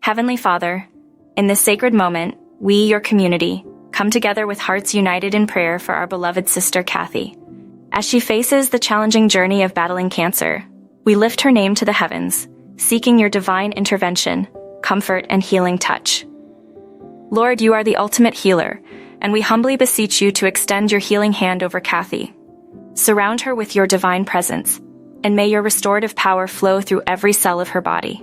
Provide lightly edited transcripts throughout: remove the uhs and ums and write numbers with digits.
Heavenly Father, in this sacred moment, we, your community, come together with hearts united in prayer for our beloved sister Kathy. As she faces the challenging journey of battling cancer, we lift her name to the heavens, seeking your divine intervention, comfort, and healing touch. Lord, you are the ultimate healer, and we humbly beseech you to extend your healing hand over Kathy. Surround her with your divine presence, and may your restorative power flow through every cell of her body.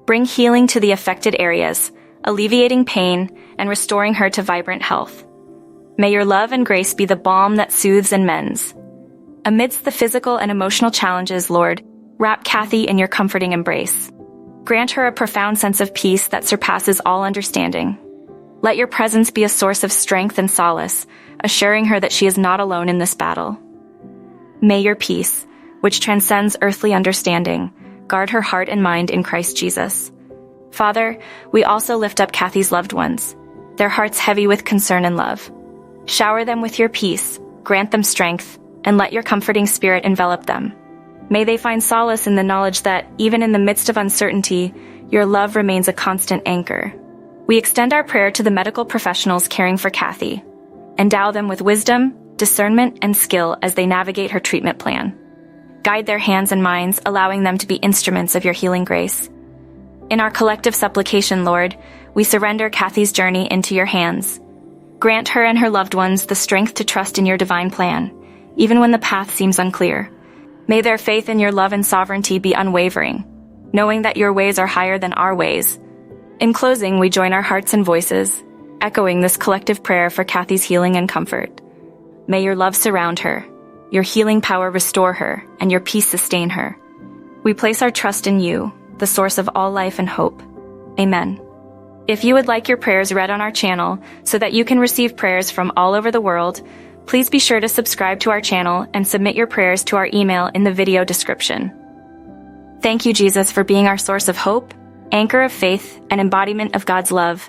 Bring healing to the affected areas, alleviating pain and restoring her to vibrant health. May your love and grace be the balm that soothes and mends. Amidst the physical and emotional challenges, Lord, wrap Kathy in your comforting embrace. Grant her a profound sense of peace that surpasses all understanding. Let your presence be a source of strength and solace, assuring her that she is not alone in this battle. May your peace, which transcends earthly understanding, guard her heart and mind in Christ Jesus. Father, we also lift up Kathy's loved ones, their hearts heavy with concern and love. Shower them with your peace, grant them strength, and let your comforting spirit envelop them. May they find solace in the knowledge that, even in the midst of uncertainty, your love remains a constant anchor. We extend our prayer to the medical professionals caring for Kathy. Endow them with wisdom, discernment, and skill as they navigate her treatment plan. Guide their hands and minds, allowing them to be instruments of your healing grace. In our collective supplication, Lord, we surrender Kathy's journey into your hands. Grant her and her loved ones the strength to trust in your divine plan, even when the path seems unclear. May their faith in your love and sovereignty be unwavering, knowing that your ways are higher than our ways. In closing, we join our hearts and voices, echoing this collective prayer for Kathy's healing and comfort. May your love surround her, your healing power restore her, and your peace sustain her. We place our trust in you, the source of all life and hope. Amen. If you would like your prayers read on our channel so that you can receive prayers from all over the world, please be sure to subscribe to our channel and submit your prayers to our email in the video description. Thank you, Jesus, for being our source of hope, anchor of faith, and embodiment of God's love.